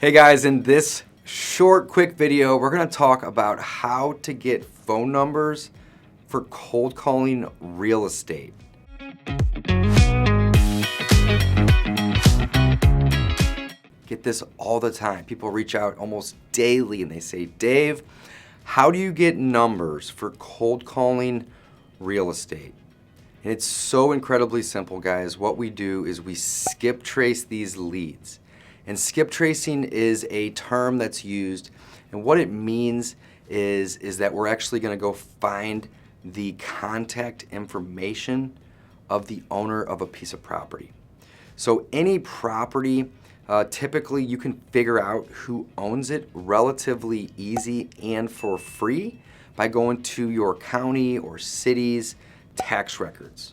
Hey guys, in this short, quick video, we're gonna talk about how to get phone numbers for cold calling real estate. Get this all the time. People reach out almost daily and they say, Dave, how do you get numbers for cold calling real estate? And it's so incredibly simple, guys. What we do is we skip trace these leads. And skip tracing is a term that's used, and what it means is that we're actually going to go find the contact information of the owner of a piece of property. So any property, typically you can figure out who owns it relatively easy and for free by going to your county or city's tax records.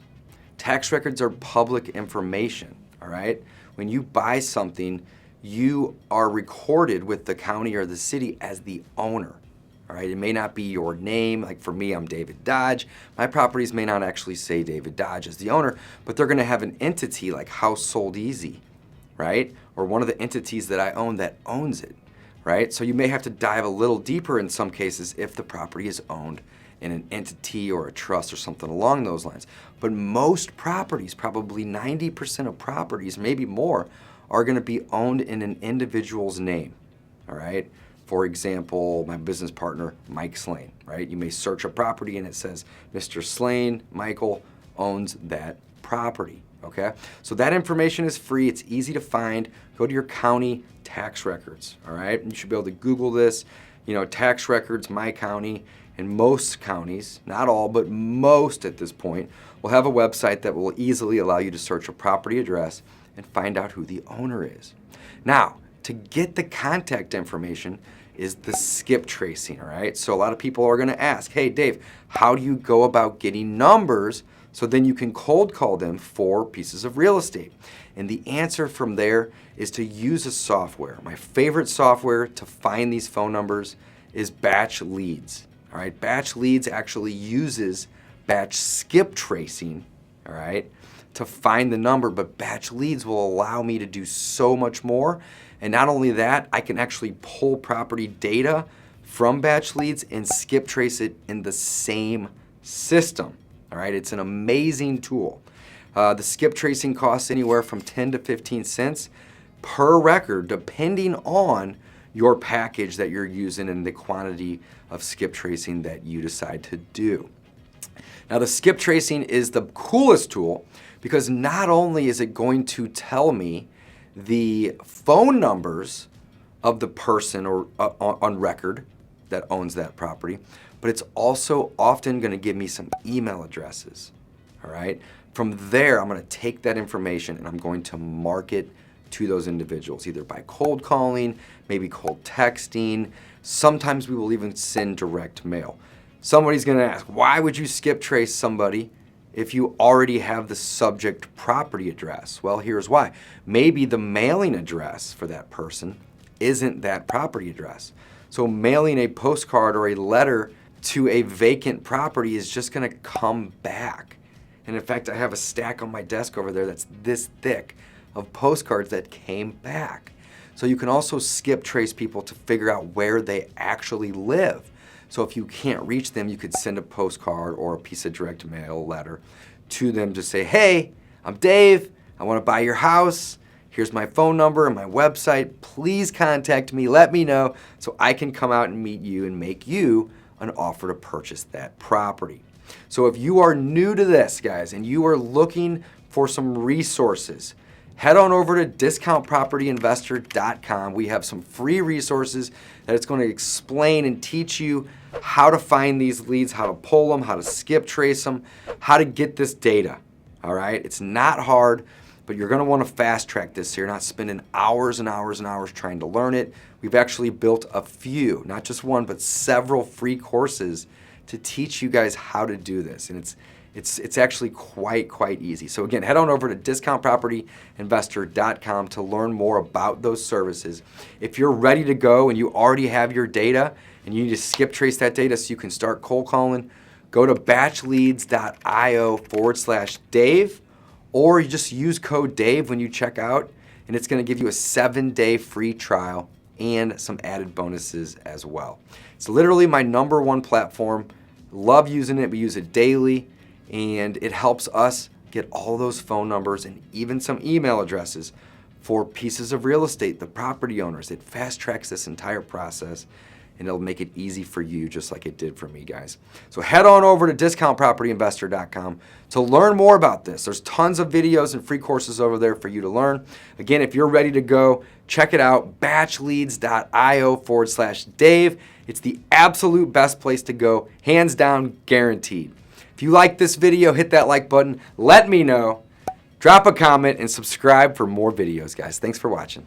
Tax records are public information, all right? When you buy something, you are recorded with the county or the city as the owner, all right? It may not be your name. Like for me, I'm David Dodge. My properties may not actually say David Dodge as the owner, but they're gonna have an entity like House Sold Easy, right? Or one of the entities that I own that owns it, right? So you may have to dive a little deeper in some cases if the property is owned in an entity or a trust or something along those lines. But most properties, probably 90% of properties, maybe more, are going to be owned in an individual's name, all right? For example, my business partner, Mike Slane, right? You may search a property and it says, Mr. Slane, Michael, owns that property, okay? So that information is free. It's easy to find. Go to your county tax records, all right? You should be able to Google this, tax records, my county, and most counties, not all, but most at this point, will have a website that will easily allow you to search a property address and find out who the owner is. Now, to get the contact information is the skip tracing, all right? So a lot of people are gonna ask, hey Dave, how do you go about getting numbers so then you can cold call them for pieces of real estate? And the answer from there is to use a software. My favorite software to find these phone numbers is Batch Leads, all right? Batch Leads actually uses batch skip tracing, all right, to find the number, but Batch Leads will allow me to do so much more. And not only that, I can actually pull property data from Batch Leads and skip trace it in the same system. All right, it's an amazing tool. The skip tracing costs anywhere from 10 to 15 cents per record, depending on your package that you're using and the quantity of skip tracing that you decide to do. Now, the skip tracing is the coolest tool because not only is it going to tell me the phone numbers of the person or on record that owns that property, but it's also often going to give me some email addresses, all right? From there, I'm going to take that information and I'm going to market to those individuals, either by cold calling, maybe cold texting. Sometimes we will even send direct mail. Somebody's going to ask, why would you skip trace somebody if you already have the subject property address? Well, here's why. Maybe the mailing address for that person isn't that property address. So mailing a postcard or a letter to a vacant property is just going to come back. And in fact, I have a stack on my desk over there that's this thick of postcards that came back. So you can also skip trace people to figure out where they actually live. So if you can't reach them, you could send a postcard or a piece of direct mail letter to them to say, hey, I'm Dave, I want to buy your house. Here's my phone number and my website. Please contact me, let me know so I can come out and meet you and make you an offer to purchase that property. So if you are new to this, guys, and you are looking for some resources, head on over to discountpropertyinvestor.com. We have some free resources that it's going to explain and teach you how to find these leads, how to pull them, how to skip trace them, how to get this data, all right? It's not hard, but you're going to want to fast track this so you're not spending hours and hours and hours trying to learn it. We've actually built a few, not just one, but several free courses to teach you guys how to do this. And it's actually quite easy. So again, head on over to discountpropertyinvestor.com to learn more about those services. If you're ready to go and you already have your data and you need to skip trace that data so you can start cold calling, go to batchleads.io/Dave, or you just use code Dave when you check out, and it's going to give you a 7-day free trial and some added bonuses as well. It's literally my #1 platform. Love using it. We use it daily, and it helps us get all those phone numbers and even some email addresses for pieces of real estate, the property owners. It fast tracks this entire process, and it'll make it easy for you just like it did for me, guys. So head on over to discountpropertyinvestor.com to learn more about this. There's tons of videos and free courses over there for you to learn. Again, if you're ready to go, check it out, batchleads.io/Dave. It's the absolute best place to go, hands down, guaranteed. If you like this video, hit that like button, let me know, drop a comment, and subscribe for more videos, guys. Thanks for watching.